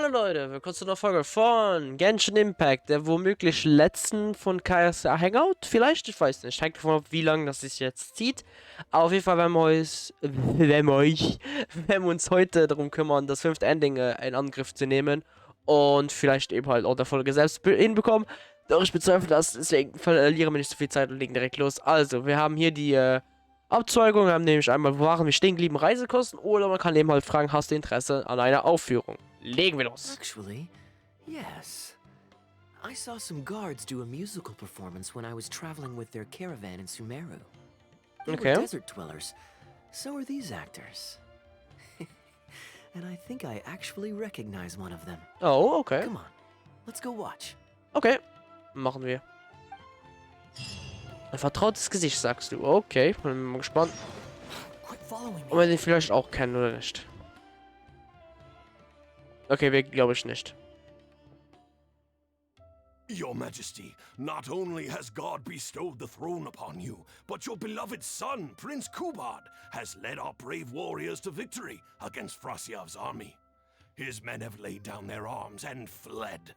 Hallo Leute, willkommen zu einer Folge von Genshin Impact, der womöglich letzten von Kaeya Hangout, vielleicht, ich weiß nicht, hängt davon ab, wie lange das sich jetzt zieht. Aber auf jeden Fall werden wir uns heute darum kümmern, das 5. Ending in Angriff zu nehmen und vielleicht eben halt auch der Folge selbst hinbekommen. Doch ich bezweifle das, deswegen verlieren wir nicht so viel Zeit und legen direkt los. Also, wir haben hier die Abzweigung, wir haben nämlich einmal, wo waren wir stehen geblieben, Reisekosten, oder man kann eben halt fragen, hast du Interesse an einer Aufführung? Legen wir los. Actually, yes. I saw some guards do a musical performance when I was traveling with their caravan in Sumeru. They were desert dwellers. So are these actors. And I think I actually recognize one of them. Oh, okay. Come on, let's go watch. Okay, machen wir. Ein vertrautes Gesicht, sagst du. Okay, bin mal gespannt. Ob wir den vielleicht auch kennen oder nicht. Okay, wir glaube ich nicht. Your Majesty, not only has God bestowed the throne upon you, but your beloved son, Prince Kubad, has led our brave warriors to victory against Frasyav's army. His men have laid down their arms and fled.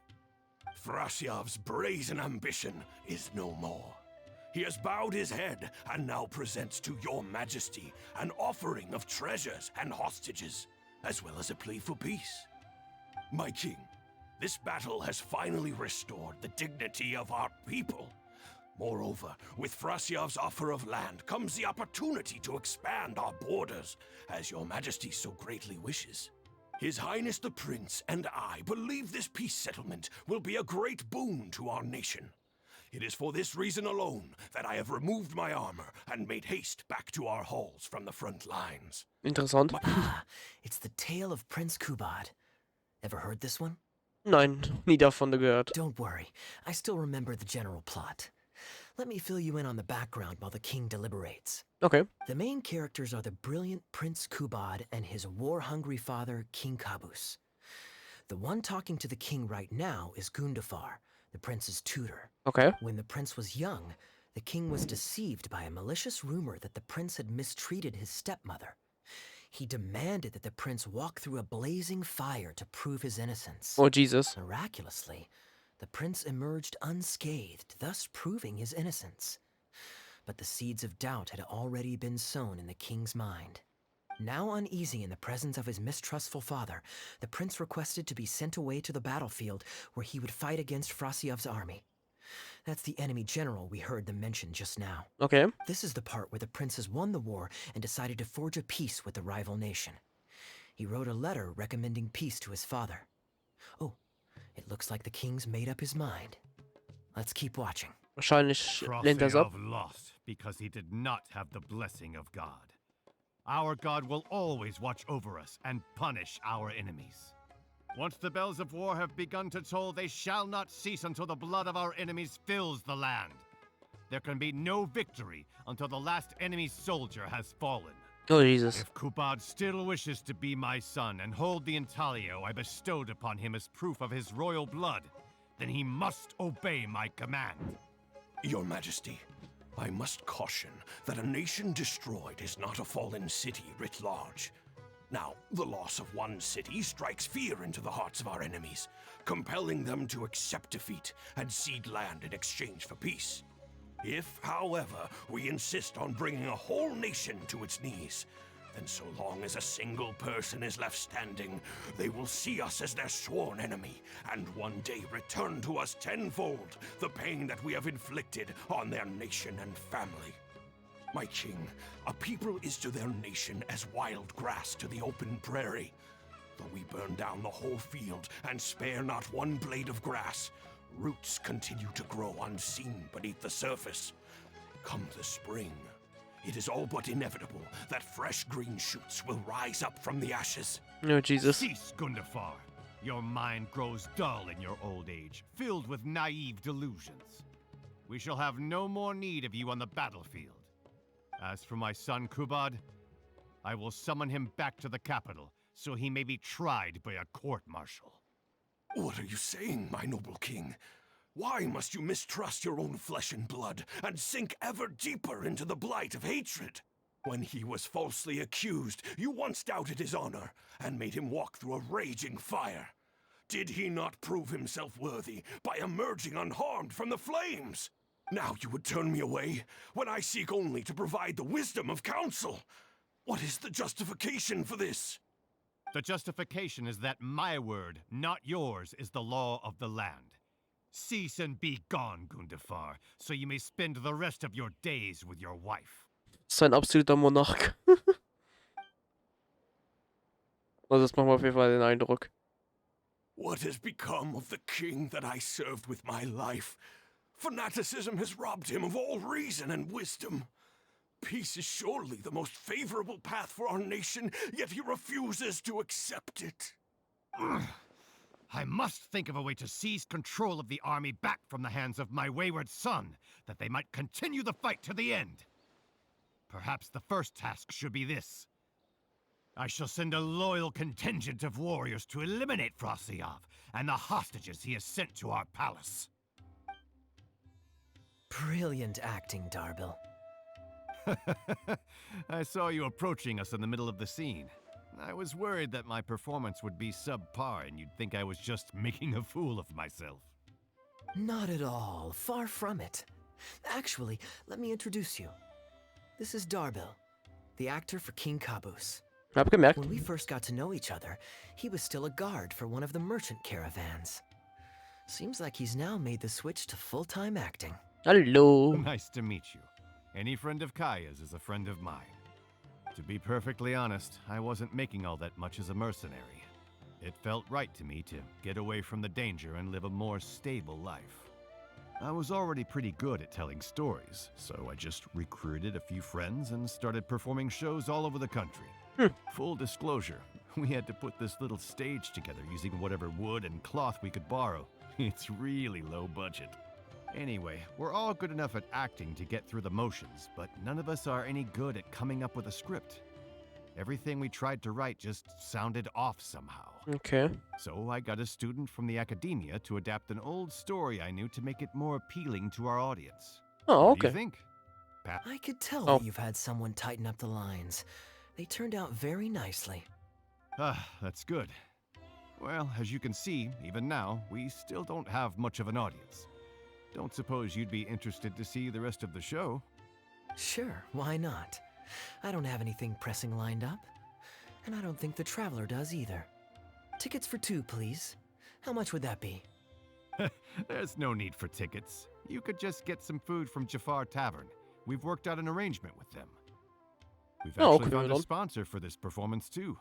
Frasyav's brazen ambition is no more. He has bowed his head and now presents to your Majesty an offering of treasures and hostages, as well as a plea for peace. My king, this battle has finally restored the dignity of our people. Moreover, with Frasyav's offer of land comes the opportunity to expand our borders, as your Majesty so greatly wishes. His Highness the Prince and I believe this peace settlement will be a great boon to our nation. It is for this reason alone that I have removed my armor and made haste back to our halls from the front lines. Interessant. Ah, it's the tale of Prince Kubad. Ever heard this one? Nein, nie davon gehört. Don't worry, I still remember the general plot. Let me fill you in on the background while the king deliberates. Okay. The main characters are the brilliant Prince Kubad and his war-hungry father, King Kabus. The one talking to the king right now is Gundafar, the prince's tutor. Okay. When the prince was young, the king was deceived by a malicious rumor that the prince had mistreated his stepmother. He demanded that the prince walk through a blazing fire to prove his innocence. Oh, Jesus. Miraculously, the prince emerged unscathed, thus proving his innocence. But the seeds of doubt had already been sown in the king's mind. Now uneasy in the presence of his mistrustful father, the prince requested to be sent away to the battlefield where he would fight against Frasyav's army. That's the enemy general we heard them mention just now. Okay. This is the part where the prince has won the war and decided to forge a peace with the rival nation. He wrote a letter recommending peace to his father. Oh, it looks like the king's made up his mind. Let's keep watching. Wahrscheinlich lehnt er es ab. Frasyov lost because he did not have the blessing of God. Our God will always watch over us and punish our enemies. Once the bells of war have begun to toll, they shall not cease until the blood of our enemies fills the land. There can be no victory until the last enemy soldier has fallen. Oh, Jesus. If Kubad still wishes to be my son and hold the intaglio I bestowed upon him as proof of his royal blood, then he must obey my command. Your Majesty, I must caution that a nation destroyed is not a fallen city writ large. Now, the loss of one city strikes fear into the hearts of our enemies, compelling them to accept defeat and cede land in exchange for peace. If, however, we insist on bringing a whole nation to its knees, then so long as a single person is left standing, they will see us as their sworn enemy, and one day return to us tenfold the pain that we have inflicted on their nation and family. My king, a people is to their nation as wild grass to the open prairie. Though we burn down the whole field and spare not one blade of grass, roots continue to grow unseen beneath the surface. Come the spring, it is all but inevitable that fresh green shoots will rise up from the ashes. Oh, Jesus. Cease, Gundafar. Your mind grows dull in your old age, filled with naive delusions. We shall have no more need of you on the battlefield. As for my son Kubad, I will summon him back to the capital so he may be tried by a court-martial. What are you saying, my noble king? Why must you mistrust your own flesh and blood and sink ever deeper into the blight of hatred? When he was falsely accused, you once doubted his honor and made him walk through a raging fire. Did he not prove himself worthy by emerging unharmed from the flames? Now you would turn me away when I seek only to provide the wisdom of counsel. What is the justification for this? The justification is that my word, not yours, is the law of the land. Cease and be gone, Gundafar, so you may spend the rest of your days with your wife. So ein absoluter Monarch. Also das macht mir auf jeden Fall den Eindruck. What has become of the king that I served with my life? Fanaticism has robbed him of all reason and wisdom. Peace is surely the most favorable path for our nation, yet he refuses to accept it. I must think of a way to seize control of the army back from the hands of my wayward son, that they might continue the fight to the end. Perhaps the first task should be this. I shall send a loyal contingent of warriors to eliminate Frosiyov and the hostages he has sent to our palace. Brilliant acting, Darbil. I saw you approaching us in the middle of the scene. I was worried that my performance would be subpar and you'd think I was just making a fool of myself. Not at all. Far from it. Actually, let me introduce you. This is Darbil, the actor for King Caboose. Hab gemerkt. When we first got to know each other, he was still a guard for one of the merchant caravans. Seems like he's now made the switch to full-time acting. Hallo. Nice to meet you. Any friend of Kaeya's is a friend of mine. To be perfectly honest, I wasn't making all that much as a mercenary. It felt right to me to get away from the danger and live a more stable life. I was already pretty good at telling stories, so I just recruited a few friends and started performing shows all over the country. Full disclosure, we had to put this little stage together using whatever wood and cloth we could borrow. It's really low budget. Anyway, we're all good enough at acting to get through the motions, but none of us are any good at coming up with a script. Everything we tried to write just sounded off somehow. Okay. So I got a student from the academia to adapt an old story I knew to make it more appealing to our audience. Oh, What do you okay. think? I could tell Oh. that you've had someone tighten up the lines. They turned out very nicely. That's good. Well, as you can see, even now, we still don't have much of an audience. Don't suppose you'd be interested to see the rest of the show? Sure, why not? I don't have anything pressing lined up. And I don't think the Traveler does either. Tickets for 2, please. How much would that be? There's no need for tickets. You could just get some food from Jafar Tavern. We've worked out an arrangement with them. We've Oh, actually okay, found a then. sponsor for this performance too.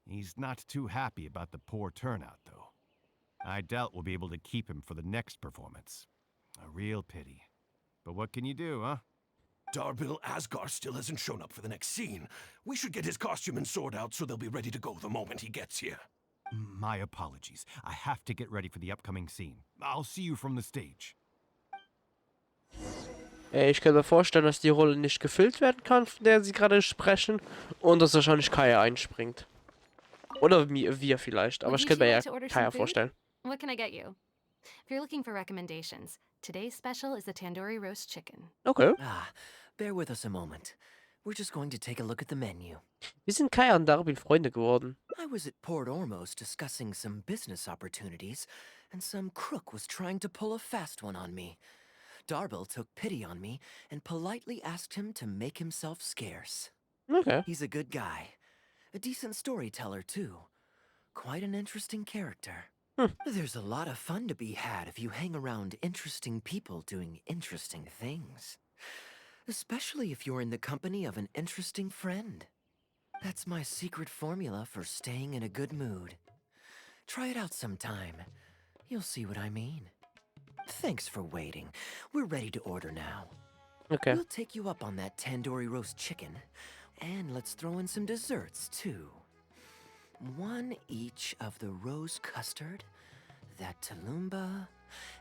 He's not too happy about the poor turnout, though. I doubt we'll be able to keep him for the next performance. A real pity. But what can you do, huh? Darbil Asgar still hasn't shown up for the next scene. We should get his costume and sword out so they'll be ready to go the moment he gets here. My apologies. I have to get ready for the upcoming scene. I'll see you from the stage. Ich kann mir vorstellen, dass die Rolle nicht gefüllt werden kann, von der sie gerade sprechen. Und dass wahrscheinlich Kaeya einspringt. Oder wir vielleicht. Aber Would ich you kann mir two ja like to order some Kaeya food? vorstellen. What can I get you? If you're looking for recommendations, today's special is the tandoori roast chicken. Okay. Ah, bear with us a moment. We're just going to take a look at the menu. Wie sind Kaeya und Darbil Freunde geworden? I was at Port Ormos discussing some business opportunities, and some crook was trying to pull a fast one on me. Darbil took pity on me and politely asked him to make himself scarce. Okay. He's a good guy. A decent storyteller, too. Quite an interesting character. There's a lot of fun to be had if you hang around interesting people doing interesting things. Especially if you're in the company of an interesting friend. That's my secret formula for staying in a good mood. Try it out sometime. You'll see what I mean. Thanks for waiting. We're ready to order now. Okay. We'll take you up on that tandoori roast chicken. And let's throw in some desserts, too. 1 each of the rose custard, that tulumba,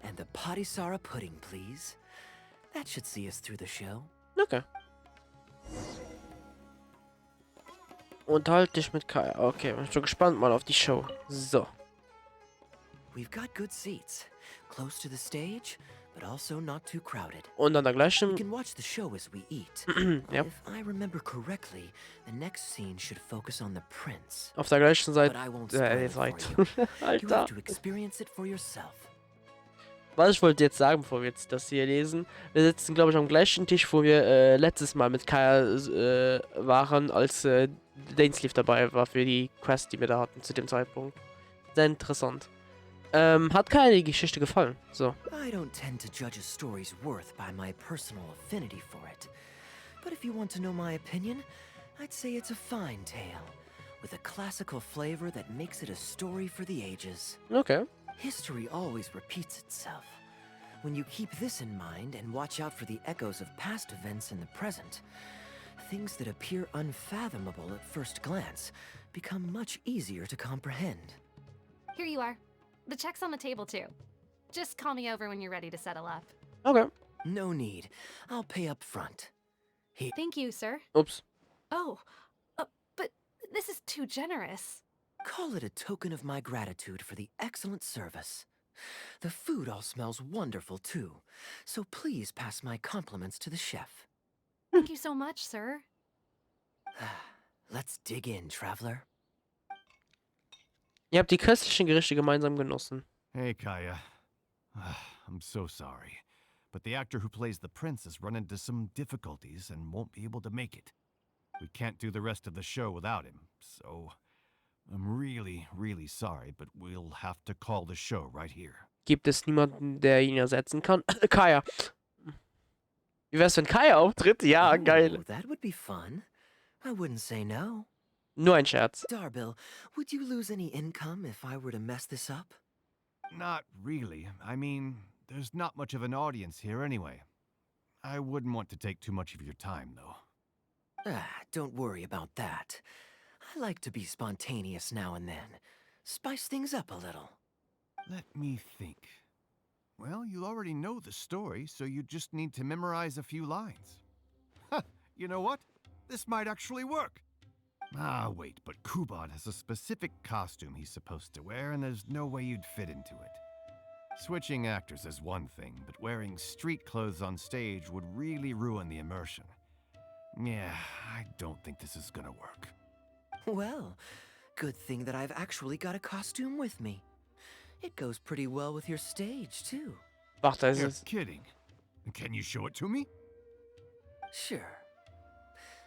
and the patisara pudding, please. That should see us through the show. Okay. Unterhalte dich mit Kaeya. Okay, bin schon gespannt mal auf die Show. So. We've got good seats, close to the stage, but also not too crowded. Und an der We gleichen... can watch the show as we eat. ja, If I remember correctly, the next scene should focus on the prince. auf der gleichen But Seite... I won't spoil it for Seite. you. You Alter. have to experience it for yourself. Was ich wollte jetzt sagen, bevor wir jetzt das hier lesen, wir sitzen, glaube ich, am gleichen Tisch, wo wir letztes Mal mit Kaeya waren, als Dainsleaf dabei war für die Quest, die wir da hatten zu dem Zeitpunkt. Sehr interessant. Hat Kaeya die Geschichte gefallen? So. I don't tend to judge a story's worth by my personal affinity for it. But if you want to know my opinion, I'd say it's a fine tale, with a classical flavor that makes it a story for the ages. Okay. History always repeats itself. When you keep this in mind and watch out for the echoes of past events in the present, things that appear unfathomable at first glance become much easier to comprehend. Here you are. The check's on the table, too. Just call me over when you're ready to settle up. Okay. No need. I'll pay up front. Thank you, sir. Ups. Oh, but this is too generous. Call it a token of my gratitude for the excellent service. The food all smells wonderful, too, so please pass my compliments to the chef. Thank you so much, sir. Let's dig in, traveler. Ihr habt die köstlichen Gerichte gemeinsam genossen. Hey, Kaeya. I'm so sorry, but the actor who plays the prince has run into some difficulties and won't be able to make it. We can't do the rest of the show without him, so I'm really sorry, but we'll have to call the show right here. Gibt es niemanden, der ihn ersetzen kann? Kaeya. Wie wär's, wenn Kaeya auftritt? Ja, geil. Oh, that would be fun. I wouldn't say no. Nur ein Scherz. Darbill, would you lose any income if I were to mess this up? Not really. I mean, there's not much of an audience here anyway. I wouldn't want to take too much of your time, though. Don't worry about that. I like to be spontaneous now and then. Spice things up a little. Let me think. Well, you already know the story, so you just need to memorize a few lines. Huh, you know what? This might actually work. Ah, wait, but Kubot has a specific costume he's supposed to wear, and there's no way you'd fit into it. Switching actors is one thing, but wearing street clothes on stage would really ruin the immersion. Yeah, I don't think this is gonna work. Well, good thing that I've actually got a costume with me. It goes pretty well with your stage, too. Warte, es You're ist... kidding. Can you show it to me? Sure.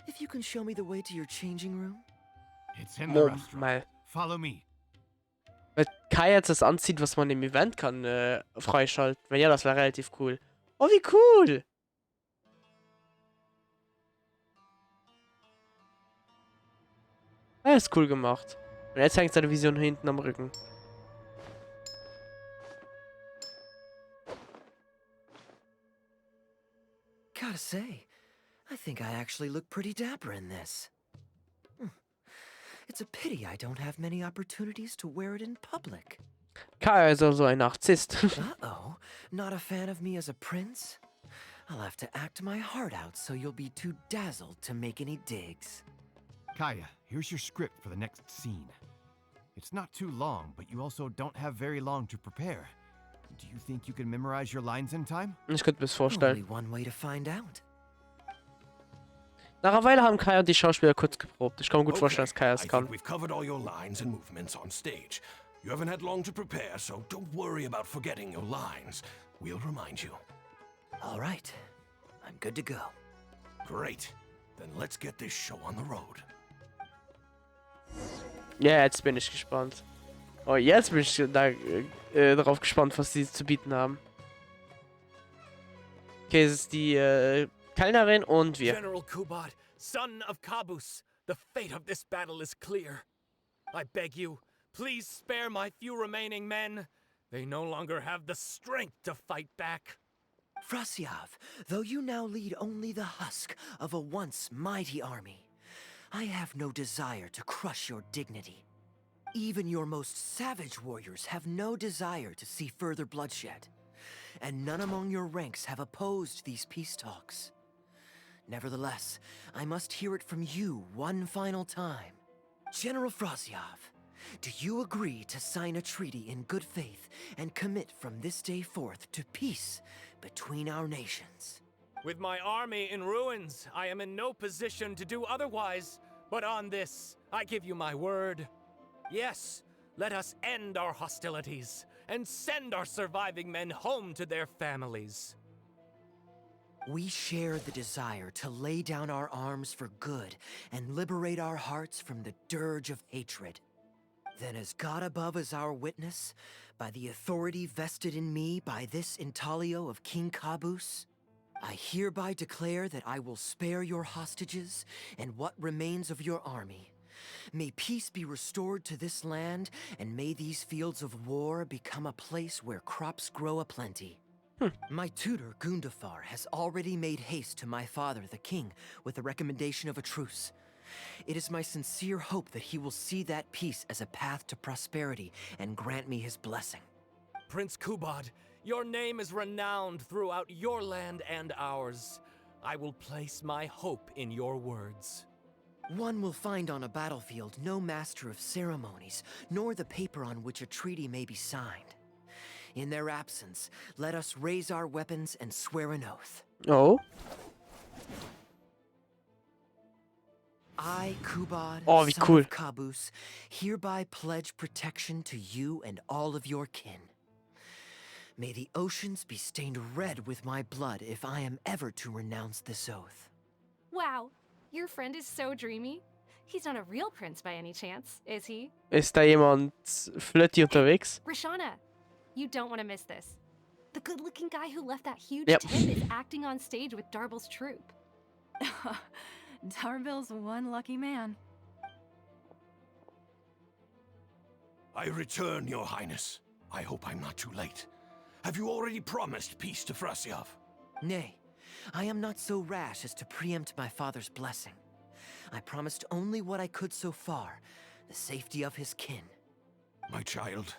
If you can show me the way to your changing room. It's in the restaurant. Mal. Follow me. Wenn Kaeya jetzt das anzieht, was man im Event kann, freischalten. Wenn ja, das wäre relativ cool. Oh, wie cool! Ja, ist cool gemacht. Und jetzt hängt seine Vision hinten am Rücken. Gotta say, I think I actually look pretty dapper in this. It's a pity I don't have many opportunities to wear it in public. Kaeya ist also ein Narzisst. Uh-oh, not a fan of me as a prince? I'll have to act my heart out so you'll be too dazzled to make any digs. Kaeya, here's your script for the next scene. It's not too long, but you also don't have very long to prepare. Do you think you can memorize your lines in time? Ich könnte mir das Only vorstellen. one way to find out. Nach einer Weile haben Kaeya und die Schauspieler kurz geprobt. Ich kann mir gut vorstellen, dass Kaeya es I kann. think we've covered all your lines and movements on stage. You haven't had long to prepare, so don't worry about forgetting your lines. We'll remind you. All right, I'm good to go. Great. Then let's get this show on the road. Ja, jetzt bin ich gespannt. Oh, jetzt bin ich darauf gespannt, was sie zu bieten haben. Okay, es ist die Kellnerin und wir. General Kubot, son of Kabus, the fate of this battle is clear. I beg you, please spare my few remaining men. They no longer have the strength to fight back. Frasyav, though you now lead only the husk of a once mighty army, I have no desire to crush your dignity. Even your most savage warriors have no desire to see further bloodshed, and none among your ranks have opposed these peace talks. Nevertheless, I must hear it from you one final time. General Frasyav, do you agree to sign a treaty in good faith and commit from this day forth to peace between our nations. With my army in ruins, I am in no position to do otherwise. But on this, I give you my word. Yes, let us end our hostilities and send our surviving men home to their families. We share the desire to lay down our arms for good and liberate our hearts from the dirge of hatred. Then as God above is our witness, by the authority vested in me by this intaglio of King Caboose, I hereby declare that I will spare your hostages and what remains of your army. May peace be restored to this land, and may these fields of war become a place where crops grow aplenty. My tutor, Gundafar, has already made haste to my father, the king, with the recommendation of a truce. It is my sincere hope that he will see that peace as a path to prosperity and grant me his blessing. Prince Kubad, your name is renowned throughout your land and ours. I will place my hope in your words. One will find on a battlefield no master of ceremonies, nor the paper on which a treaty may be signed. In their absence, let us raise our weapons and swear an oath. Oh. I, Kubad, Oh, wie son cool. of Caboose, hereby pledge protection to you and all of your kin. May the oceans be stained red with my blood if I am ever to renounce this oath. Wow, your friend is so dreamy. He's not a real prince by any chance, is he? Ist da jemand flirty unterwegs? Rashana, you don't want to miss this. The good-looking guy who left that huge Yep. tip is acting on stage with Darbel's troupe. Darbel's one lucky man. I return, Your Highness. I hope I'm not too late. Have you already promised peace to Frasiov? Nay, I am not so rash as to preempt my father's blessing. I promised only what I could so far, the safety of his kin. My child,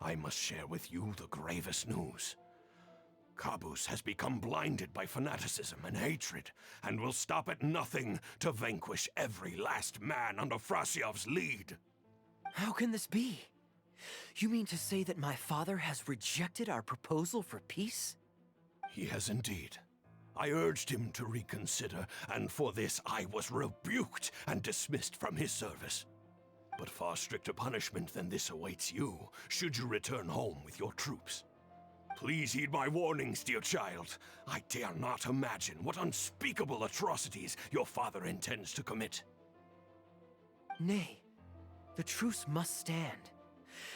I must share with you the gravest news. Caboose has become blinded by fanaticism and hatred, and will stop at nothing to vanquish every last man under Frasiov's lead. How can this be? You mean to say that my father has rejected our proposal for peace? He has indeed. I urged him to reconsider, and for this I was rebuked and dismissed from his service. But far stricter punishment than this awaits you, should you return home with your troops. Please heed my warnings, dear child. I dare not imagine what unspeakable atrocities your father intends to commit. Nay, the truce must stand.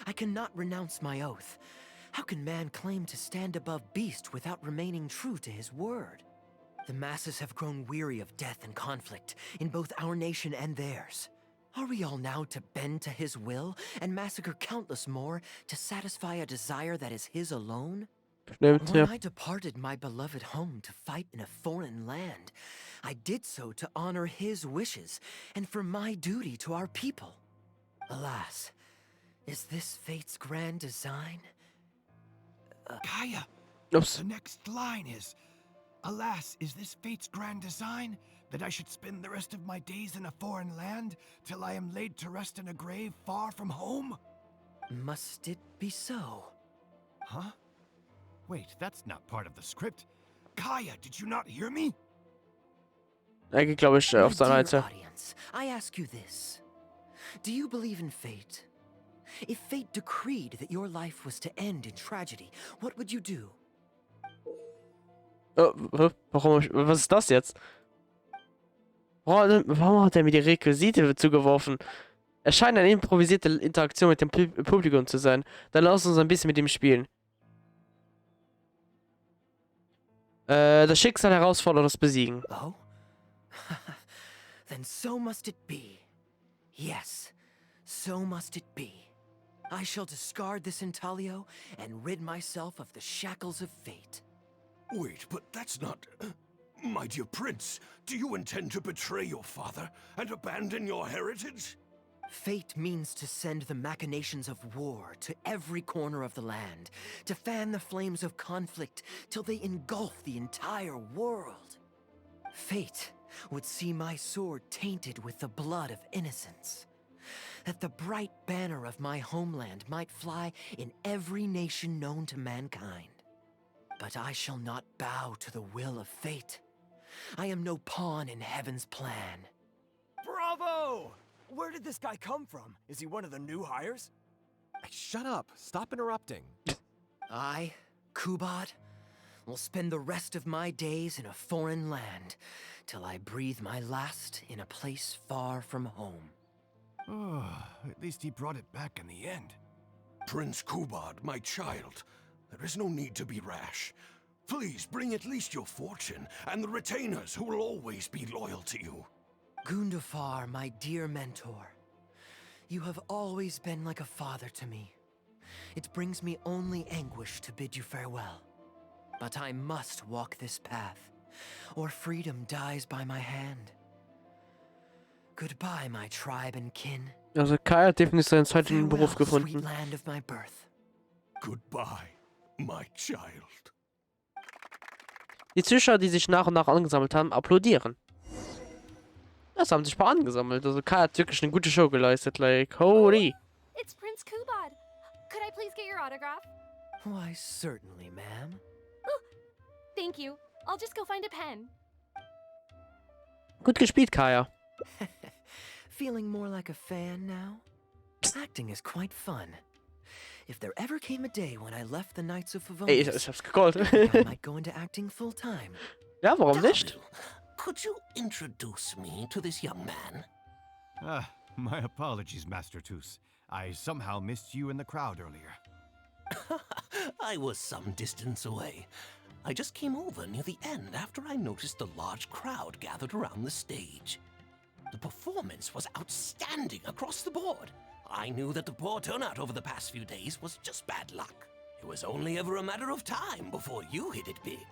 I cannot renounce my oath. How can man claim to stand above beast without remaining true to his word? The masses have grown weary of death and conflict in both our nation and theirs. Are we all now to bend to his will and massacre countless more to satisfy a desire that is his alone? Stimmt, When ja. I departed my beloved home to fight in a foreign land, I did so to honor his wishes and for my duty to our people. Alas, is this fate's grand design? Kaeya, Ups. the next line is, alas, is this fate's grand design, that I should spend the rest of my days in a foreign land, till I am laid to rest in a grave far from home? Must it be so? Huh? Wait, that's not part of the script. Kaeya, did you not hear me? Er geht, glaube ich, My auf seiner dear Seite. audience, I ask you this. Do you believe in fate? If fate decreed that your life was to end in tragedy, what would you do? Warum? Was ist das jetzt? Warum hat er mir die Requisite zugeworfen? Es scheint eine improvisierte Interaktion mit dem Publikum zu sein. Dann lass uns ein bisschen mit ihm spielen. Das Schicksal herausfordert das Besiegen. Oh? Then so must it be. Yes, so must it be. I shall discard this intaglio and rid myself of the shackles of fate. Wait, but that's not... My dear prince, do you intend to betray your father and abandon your heritage? Fate means to send the machinations of war to every corner of the land, to fan the flames of conflict till they engulf the entire world. Fate would see my sword tainted with the blood of innocence, that the bright banner of my homeland might fly in every nation known to mankind. But I shall not bow to the will of fate. I am no pawn in heaven's plan. Bravo! Where did this guy come from? Is he one of the new hires? Shut up. Stop interrupting. I, Kubad, will spend the rest of my days in a foreign land till I breathe my last in a place far from home. Oh, at least he brought it back in the end. Prince Kubad, my child, there is no need to be rash. Please bring at least your fortune and the retainers who will always be loyal to you. Gundafar, my dear mentor, you have always been like a father to me. It brings me only anguish to bid you farewell. But I must walk this path, or freedom dies by my hand. Goodbye, my tribe and kin. Also Kaeya hat definitiv seinen zweiten Farewell, Beruf sweet gefunden. land of my birth. Goodbye, my child. Die Zuschauer, die sich nach und nach angesammelt haben, applaudieren. Das haben sich ein paar angesammelt. Also Kaeya hat wirklich eine gute Show geleistet. Like, holy. It's Prince Kubad. Could I please get your autograph? Why, certainly, ma'am. Thank you. I'll just go find a pen. Gut gespielt, Kaeya. Feeling more like a fan now? Acting is quite fun. If there ever came a day when I left the Knights of Avonn, Ey, ich hab's gecallt. I think I might go into acting full time. Ja, warum nicht? Could you introduce me to this young man? My apologies, Master Toos. I somehow missed you in the crowd earlier. I was some distance away. I just came over near the end after I noticed a large crowd gathered around the stage. The performance was outstanding across the board. I knew that the poor turnout over the past few days was just bad luck. It was only ever a matter of time before you hit it big.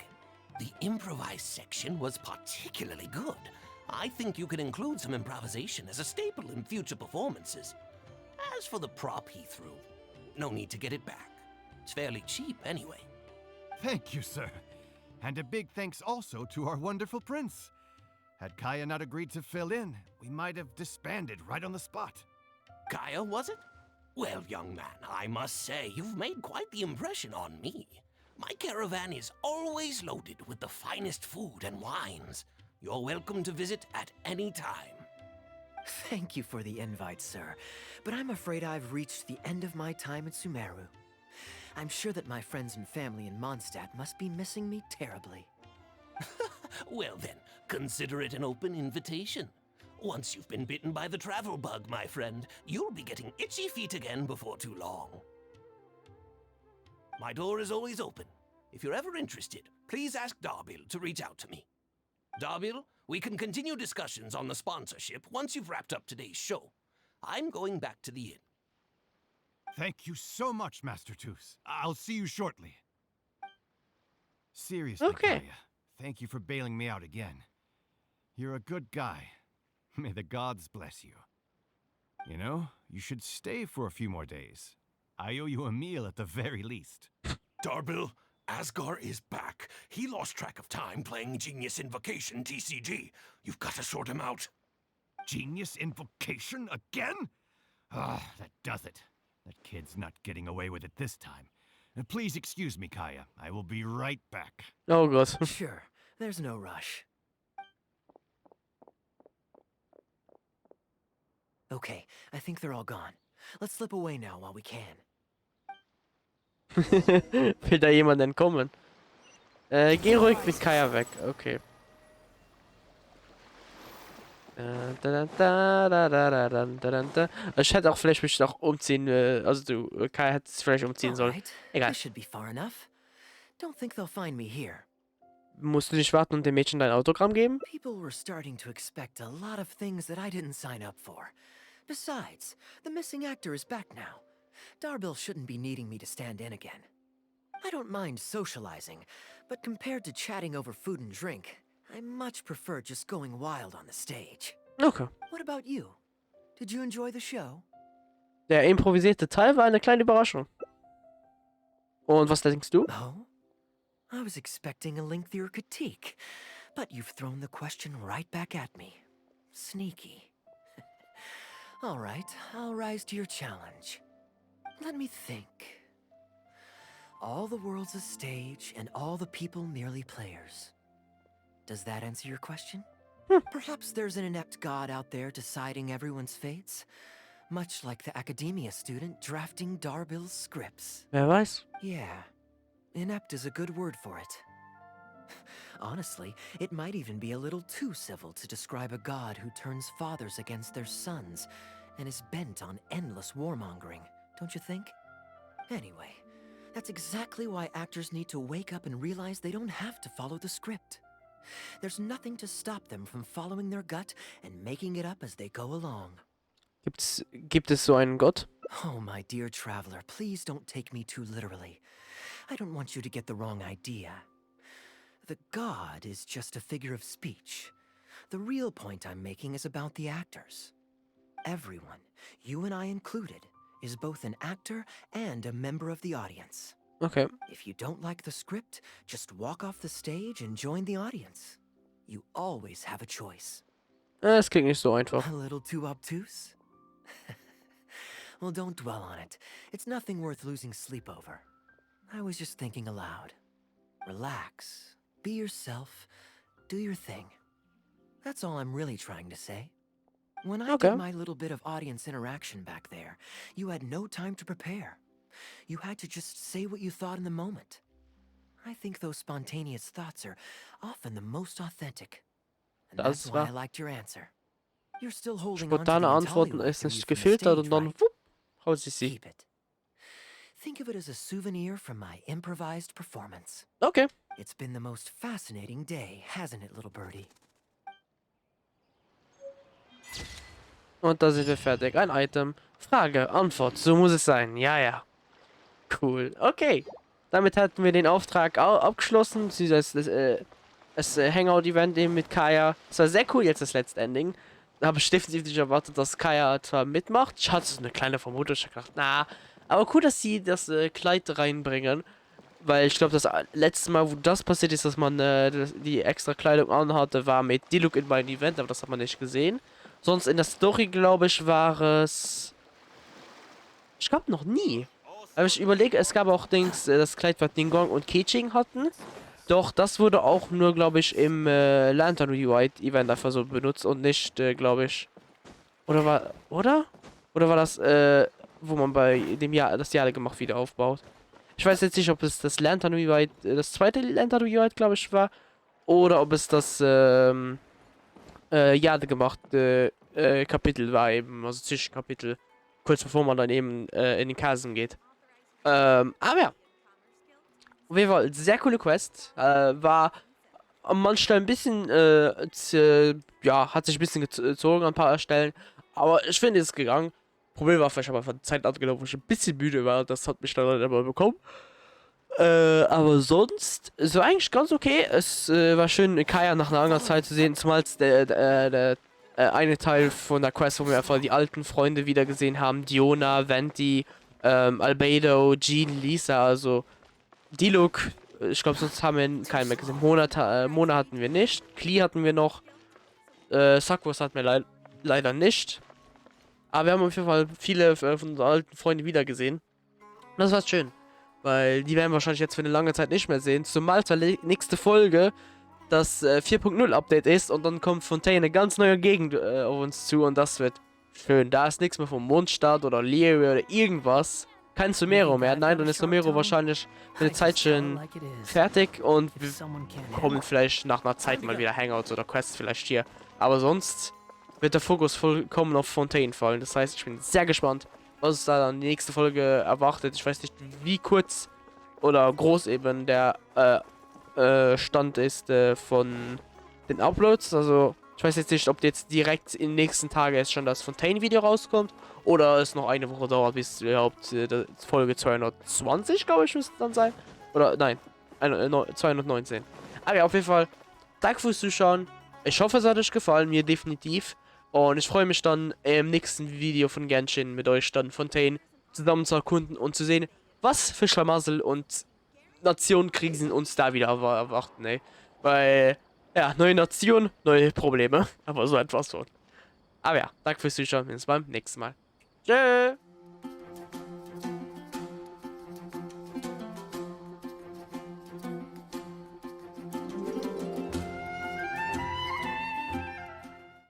The improvised section was particularly good. I think you could include some improvisation as a staple in future performances. As for the prop he threw, no need to get it back. It's fairly cheap anyway. Thank you, sir. And a big thanks also to our wonderful prince. Had Kaeya not agreed to fill in, we might have disbanded right on the spot. Kaeya, was it? Well, young man, I must say you've made quite the impression on me. My caravan is always loaded with the finest food and wines. You're welcome to visit at any time. Thank you for the invite, sir, but I'm afraid I've reached the end of my time at Sumeru. I'm sure that my friends and family in Mondstadt must be missing me terribly. Well then, consider it an open invitation. Once you've been bitten by the travel bug, my friend, you'll be getting itchy feet again before too long. My door is always open. If you're ever interested, please ask Darbil to reach out to me. Darbil, we can continue discussions on the sponsorship once you've wrapped up today's show. I'm going back to the inn. Thank you so much, Master Toos. I'll see you shortly. Seriously, Okay. Kaeya, thank you for bailing me out again. You're a good guy. May the gods bless you. You know, you should stay for a few more days. I owe you a meal at the very least. Darbil, Asgar is back. He lost track of time playing Genius Invocation TCG. You've got to sort him out. Genius Invocation again? Ah, that does it. That kid's not getting away with it this time. Please excuse me, Kaeya. I will be right back. Oh Gott. Sure, there's no rush. Okay, I think they're all gone. Let's slip away now while we can. Will da jemand entkommen? Geh ruhig mit Kaeya weg. Okay. Ich hätte auch vielleicht mich noch umziehen, also du, Kaeya hätte es vielleicht umziehen sollen. Alright, Egal. this should be far enough. Don't think they'll find me here. Musst du nicht warten und dem Mädchen dein Autogramm geben? People were starting to expect a lot of things that I didn't sign up for. Besides, the missing actor is back now. Darbil shouldn't be needing me to stand in again. I don't mind socializing, but compared to chatting over food and drink, I much prefer just going wild on the stage. Okay. What about you? Did you enjoy the show? Der improvisierte Teil war eine kleine Überraschung. Und was denkst du? Oh? I was expecting a lengthier critique, but you've thrown the question right back at me. Sneaky. All right, I'll rise to your challenge. Let me think. All the world's a stage, and all the people merely players. Does that answer your question? Perhaps there's an inept god out there deciding everyone's fates, much like the academia student drafting Darbill's scripts. Wer weiß? Yeah, inept is a good word for it. Honestly, it might even be a little too civil to describe a god who turns fathers against their sons and is bent on endless warmongering, don't you think? Anyway, that's exactly why actors need to wake up and realize they don't have to follow the script. There's nothing to stop them from following their gut and making it up as they go along. Gibt es so einen Gott? Oh, my dear traveler, please don't take me too literally. I don't want you to get the wrong idea. The god is just a figure of speech. The real point I'm making is about the actors. Everyone, you and I included, is both an actor and a member of the audience. Okay. If you don't like the script, just walk off the stage and join the audience. You always have a choice. Es klingt nicht so einfach. A little too obtuse? Well, don't dwell on it. It's nothing worth losing sleep over. I was just thinking aloud. Relax. Be yourself. Do your thing. That's all I'm really trying to say. When I did my little bit of audience interaction back there, you had no time to prepare. You had to just say what you thought in the moment. I think those spontaneous thoughts are often the most authentic. And that's why I liked your answer. You're still holding on to the Spontane Antworten Intolly ist from nicht you from the gefiltert stage, und dann right? wupp, haut sie. Keep it. Think of it as a souvenir from my improvised performance. Okay. It's been the most fascinating day, hasn't it, little birdie? Und da sind wir fertig. Ein Item. Frage, Antwort. So muss es sein. Ja, ja. Cool. Okay. Damit hatten wir den Auftrag abgeschlossen. Das Hangout-Event eben mit Kaeya. Das war sehr cool jetzt das letzte Ending. Da habe ich definitiv nicht erwartet, dass Kaeya zwar mitmacht. Ich hatte so eine kleine Vermutung. Ich dachte, na. Aber cool, dass sie das Kleid reinbringen. Weil ich glaube, das letzte Mal, wo das passiert ist, dass man die extra Kleidung anhatte, war mit Diluc in meinem Event. Aber das hat man nicht gesehen. Sonst in der Story, glaube ich, war es... Ich glaube noch nie. Aber ich überlege, es gab auch das Kleid, was Dingong und Keqing hatten. Doch das wurde auch nur, glaube ich, im Lantern Rewrite Event einfach so benutzt und nicht, glaube ich. Oder war... Oder? Oder war das, wo man bei dem Jahr das Jahr gemacht wieder aufbaut? Ich weiß jetzt nicht, ob es das Lantern Rewrite, das zweite Lantern Rewrite, glaube ich, war. Oder ob es das, Jade gemacht Kapitel war eben, also Zwischenkapitel, kurz bevor man dann eben in den Kasen geht. Aber ja. Auf jeden Fall, sehr coole Quest. War an manchen Stellen ein bisschen, ja, hat sich ein bisschen gezogen an ein paar Stellen. Aber ich finde, es ist gegangen. Problem war vielleicht aber von Zeit abgelaufen, wo ich ein bisschen müde war. Das hat mich dann halt immer bekommen. Aber sonst, es war eigentlich ganz okay. Es war schön, Kaeya nach einer anderen Zeit zu sehen. Zumal der eine Teil von der Quest, wo wir einfach die alten Freunde wieder gesehen haben. Diona, Venti, Albedo, Jean, Lisa, also Diluc. Ich glaube, sonst haben wir keinen mehr gesehen. Mona hatten wir nicht. Klee hatten wir noch. Sakwas hatten wir leider nicht. Aber wir haben auf jeden Fall viele von unseren alten Freunden wieder gesehen. Und das war schön. Weil die werden wir wahrscheinlich jetzt für eine lange Zeit nicht mehr sehen. Zumal zur nächste Folge das 4.0 Update ist. Und dann kommt Fontaine eine ganz neue Gegend auf uns zu. Und das wird schön. Da ist nichts mehr vom Mondstadt oder Leary oder irgendwas. Kein Sumero mehr. Nein, dann ist Sumero wahrscheinlich für eine Zeit schon fertig. Und wir kommen vielleicht nach einer Zeit mal wieder Hangouts oder Quests vielleicht hier. Aber sonst wird der Fokus vollkommen auf Fontaine fallen. Das heißt, ich bin sehr gespannt, was es da dann die nächste Folge erwartet. Ich weiß nicht, wie kurz oder groß eben der Stand ist von den Uploads. Also, ich weiß jetzt nicht, ob jetzt direkt in den nächsten Tagen jetzt schon das Fontaine-Video rauskommt oder es noch eine Woche dauert, bis überhaupt Folge 220, glaube ich, müsste dann sein. Oder, nein, 219. Aber ja, auf jeden Fall, danke fürs Zuschauen. Ich hoffe, es hat euch gefallen, mir definitiv. Und ich freue mich dann im nächsten Video von Genshin mit euch dann Fontaine zusammen zu erkunden und zu sehen, was für Schlamassel und Nationenkrisen uns da wieder erwarten, ey. Weil, ja, neue Nation, neue Probleme. Aber so etwas so. Aber ja, danke fürs Zuschauen. Wir sehen uns beim nächsten Mal. Tschüss.